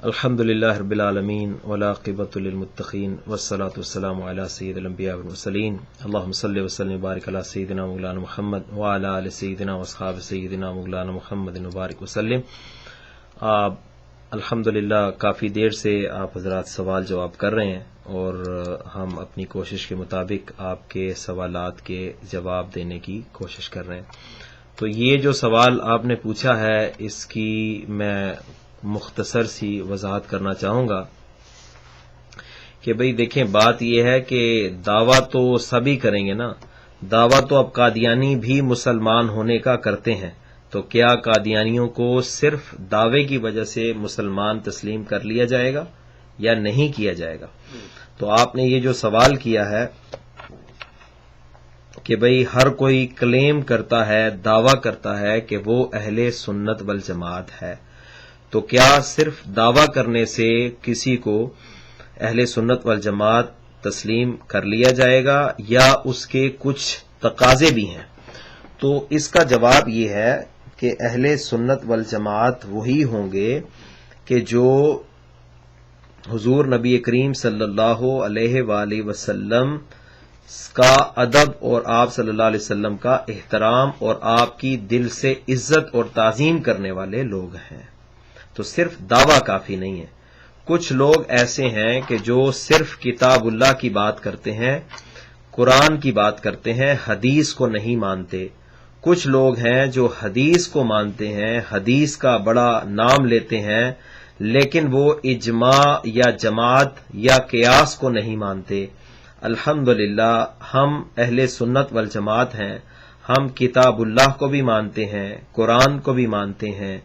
الحمدللہ رب العالمین والعاقبۃ للمتقین والصلاۃ والسلام علی سید الانبیاء والمرسلین اللہم صلی وسلم وبارک علی سیدنا مولانا محمد وعلی آل سیدنا واصحاب سیدنا مولانا محمد وبارک وسلم۔ الحمدللہ کافی دیر سے آپ حضرات سوال جواب کر رہے ہیں اور ہم اپنی کوشش کے مطابق آپ کے سوالات کے جواب دینے کی کوشش کر رہے ہیں۔ تو یہ جو سوال آپ نے پوچھا ہے اس کی میں مختصر سی وضاحت کرنا چاہوں گا کہ بھئی دیکھیں، بات یہ ہے کہ دعویٰ تو سبھی کریں گے نا، دعویٰ تو اب قادیانی بھی مسلمان ہونے کا کرتے ہیں، تو کیا قادیانیوں کو صرف دعوے کی وجہ سے مسلمان تسلیم کر لیا جائے گا یا نہیں کیا جائے گا؟ تو آپ نے یہ جو سوال کیا ہے کہ بھئی ہر کوئی کلیم کرتا ہے، دعویٰ کرتا ہے کہ وہ اہل سنت والجماعت ہے، تو کیا صرف دعویٰ کرنے سے کسی کو اہل سنت والجماعت تسلیم کر لیا جائے گا یا اس کے کچھ تقاضے بھی ہیں؟ تو اس کا جواب یہ ہے کہ اہل سنت والجماعت وہی ہوں گے کہ جو حضور نبی کریم صلی اللہ علیہ وآلہ وسلم کا ادب اور آپ صلی اللہ علیہ وسلم کا احترام اور آپ کی دل سے عزت اور تعظیم کرنے والے لوگ ہیں۔ تو صرف دعویٰ کافی نہیں ہے۔ کچھ لوگ ایسے ہیں کہ جو صرف کتاب اللہ کی بات کرتے ہیں، قرآن کی بات کرتے ہیں، حدیث کو نہیں مانتے۔ کچھ لوگ ہیں جو حدیث کو مانتے ہیں، حدیث کا بڑا نام لیتے ہیں، لیکن وہ اجماع یا جماعت یا قیاس کو نہیں مانتے۔ الحمدللہ ہم اہل سنت والجماعت ہیں، ہم کتاب اللہ کو بھی مانتے ہیں، قرآن کو بھی مانتے ہیں،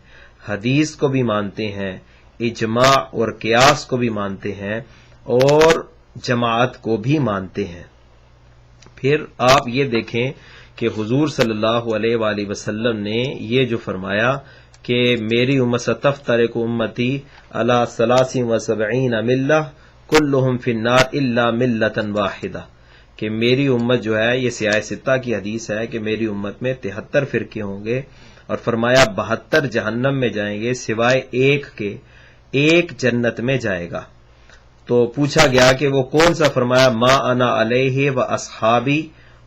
حدیث کو بھی مانتے ہیں، اجماع اور قیاس کو بھی مانتے ہیں اور جماعت کو بھی مانتے ہیں۔ پھر آپ یہ دیکھیں کہ حضور صلی اللہ علیہ وآلہ وسلم نے یہ جو فرمایا کہ میری امت ستفترق امتی علی 73 ملہ کلہم فی النار الا ملۃ واحدہ، کہ میری امت جو ہے، یہ سیاہ ستہ کی حدیث ہے کہ میری امت میں 73 فرقے ہوں گے اور فرمایا 72 جہنم میں جائیں گے سوائے ایک کے، ایک جنت میں جائے گا۔ تو پوچھا گیا کہ وہ کون سا؟ فرمایا ما انا علیہ و اصحابی،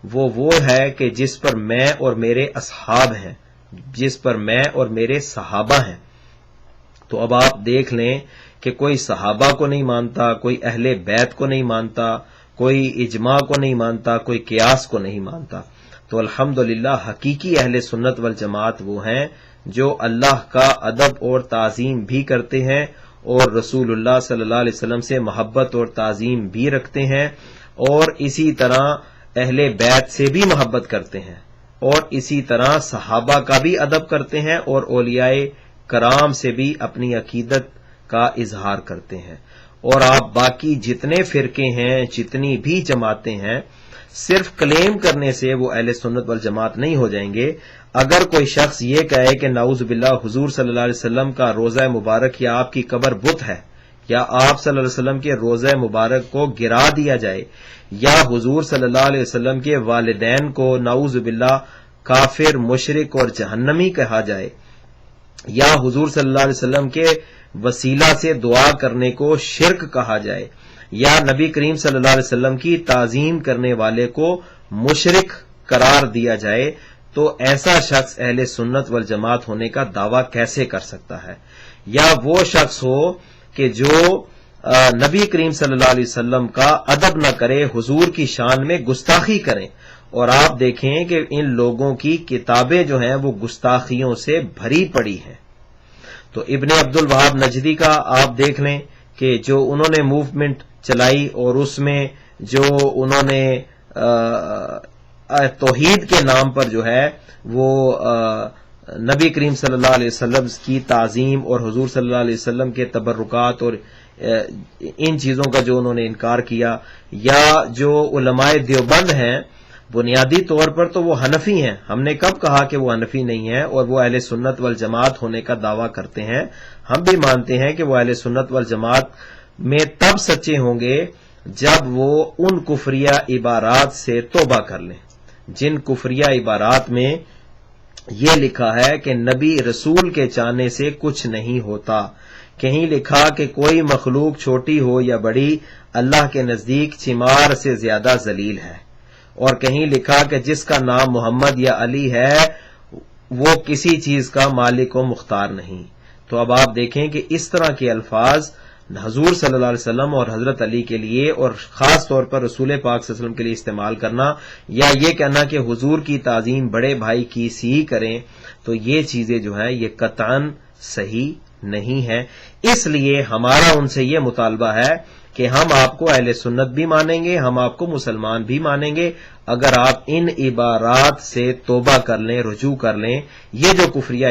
وہ ہے کہ جس پر میں اور میرے اصحاب ہیں، جس پر میں اور میرے صحابہ ہیں۔ تو اب آپ دیکھ لیں کہ کوئی صحابہ کو نہیں مانتا، کوئی اہل بیت کو نہیں مانتا، کوئی اجماع کو نہیں مانتا، کوئی قیاس کو نہیں مانتا۔ تو الحمدللہ حقیقی اہل سنت والجماعت وہ ہیں جو اللہ کا ادب اور تعظیم بھی کرتے ہیں اور رسول اللہ صلی اللہ علیہ وسلم سے محبت اور تعظیم بھی رکھتے ہیں، اور اسی طرح اہل بیت سے بھی محبت کرتے ہیں، اور اسی طرح صحابہ کا بھی ادب کرتے ہیں اور اولیاء کرام سے بھی اپنی عقیدت کا اظہار کرتے ہیں۔ اور آپ باقی جتنے فرقے ہیں، جتنی بھی جماعتیں ہیں، صرف کلیم کرنے سے وہ اہل سنت والجماعت نہیں ہو جائیں گے۔ اگر کوئی شخص یہ کہے کہ نعوذ باللہ حضور صلی اللہ علیہ وسلم کا روضہ مبارک یا آپ کی قبر بت ہے، یا آپ صلی اللہ علیہ وسلم کے روضہ مبارک کو گرا دیا جائے، یا حضور صلی اللہ علیہ وسلم کے والدین کو نعوذ باللہ کافر، مشرک اور جہنمی کہا جائے، یا حضور صلی اللہ علیہ وسلم کے وسیلہ سے دعا کرنے کو شرک کہا جائے، یا نبی کریم صلی اللہ علیہ وسلم کی تعظیم کرنے والے کو مشرک قرار دیا جائے، تو ایسا شخص اہل سنت والجماعت ہونے کا دعویٰ کیسے کر سکتا ہے؟ یا وہ شخص ہو کہ جو نبی کریم صلی اللہ علیہ وسلم کا ادب نہ کرے، حضور کی شان میں گستاخی کریں، اور آپ دیکھیں کہ ان لوگوں کی کتابیں جو ہیں وہ گستاخیوں سے بھری پڑی ہیں۔ تو ابن عبد الوہاب نجدی کا آپ دیکھ لیں کہ جو انہوں نے موومنٹ چلائی اور اس میں جو انہوں نے توحید کے نام پر جو ہے وہ نبی کریم صلی اللہ علیہ وسلم کی تعظیم اور حضور صلی اللہ علیہ وسلم کے تبرکات اور ان چیزوں کا جو انہوں نے انکار کیا، یا جو علماء دیوبند ہیں بنیادی طور پر تو وہ حنفی ہیں، ہم نے کب کہا کہ وہ حنفی نہیں ہیں اور وہ اہل سنت والجماعت ہونے کا دعویٰ کرتے ہیں؟ ہم بھی مانتے ہیں کہ وہ اہل سنت والجماعت میں تب سچے ہوں گے جب وہ ان کفریہ عبارات سے توبہ کر لیں جن کفریہ عبارات میں یہ لکھا ہے کہ نبی رسول کے چاہنے سے کچھ نہیں ہوتا، کہیں لکھا کہ کوئی مخلوق چھوٹی ہو یا بڑی اللہ کے نزدیک چمار سے زیادہ ذلیل ہے، اور کہیں لکھا کہ جس کا نام محمد یا علی ہے وہ کسی چیز کا مالک و مختار نہیں۔ تو اب آپ دیکھیں کہ اس طرح کے الفاظ حضور صلی اللہ علیہ وسلم اور حضرت علی کے لیے اور خاص طور پر رسول پاک صلی اللہ علیہ وسلم کے لیے استعمال کرنا، یا یہ کہنا کہ حضور کی تعظیم بڑے بھائی کی سی کریں، تو یہ چیزیں جو ہیں یہ قطعاً صحیح نہیں ہے۔ اس لیے ہمارا ان سے یہ مطالبہ ہے کہ ہم آپ کو اہل سنت بھی مانیں گے، ہم آپ کو مسلمان بھی مانیں گے، اگر آپ ان عبارات سے توبہ کر لیں، رجوع کر لیں۔ یہ جو کفریہ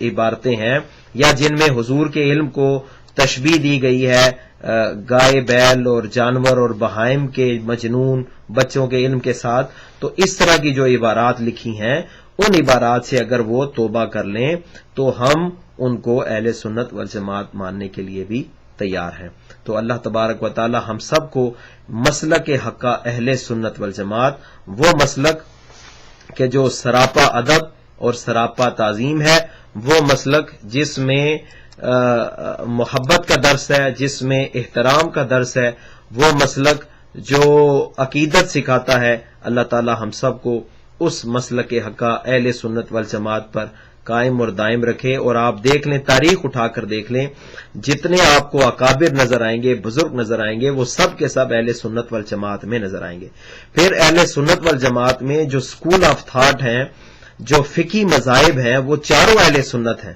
عبارتیں ہیں یا جن میں حضور کے علم کو تشبیہ دی گئی ہے گائے بیل اور جانور اور بہائم کے مجنون بچوں کے علم کے ساتھ، تو اس طرح کی جو عبارات لکھی ہیں ان عبارات سے اگر وہ توبہ کر لیں تو ہم ان کو اہل سنت والجماعت ماننے کے لیے بھی تیار ہیں۔ تو اللہ تبارک و تعالی ہم سب کو مسلک حقہ اہل سنت والجماعت، وہ مسلک کہ جو سراپا ادب اور سراپا تعظیم ہے، وہ مسلک جس میں محبت کا درس ہے، جس میں احترام کا درس ہے، وہ مسلک جو عقیدت سکھاتا ہے، اللہ تعالی ہم سب کو اس مسلک حقہ اہل سنت والجماعت پر قائم اور دائم رکھے۔ اور آپ دیکھ لیں، تاریخ اٹھا کر دیکھ لیں، جتنے آپ کو اکابر نظر آئیں گے، بزرگ نظر آئیں گے، وہ سب کے سب اہل سنت والجماعت میں نظر آئیں گے۔ پھر اہل سنت والجماعت میں جو اسکول آف تھاٹ ہیں، جو فقہی مذاہب ہیں، وہ چاروں اہل سنت ہیں،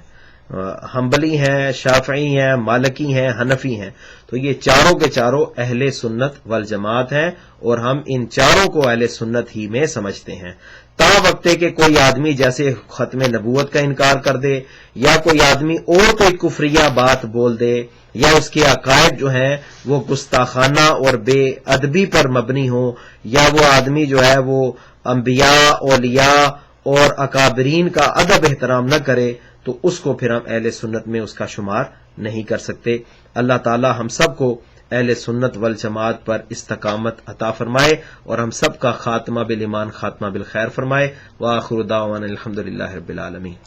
حنبلی ہیں، شافعی ہیں، مالکی ہیں، حنفی ہیں۔ تو یہ چاروں کے چاروں اہل سنت والجماعت ہیں، اور ہم ان چاروں کو اہل سنت ہی میں سمجھتے ہیں۔ تا وقت کہ کوئی آدمی جیسے ختم نبوت کا انکار کر دے، یا کوئی آدمی اور کوئی کفریہ بات بول دے، یا اس کے عقائد جو ہیں وہ گستاخانہ اور بے ادبی پر مبنی ہو، یا وہ آدمی جو ہے وہ انبیاء، اولیاء اور اکابرین کا ادب احترام نہ کرے، تو اس کو پھر ہم اہل سنت میں اس کا شمار نہیں کر سکتے۔ اللہ تعالی ہم سب کو اہل سنت والجماعت پر استقامت عطا فرمائے، اور ہم سب کا خاتمہ بالایمان، خاتمہ بالخیر فرمائے۔ وآخر دعوانا الحمدللہ رب العالمین۔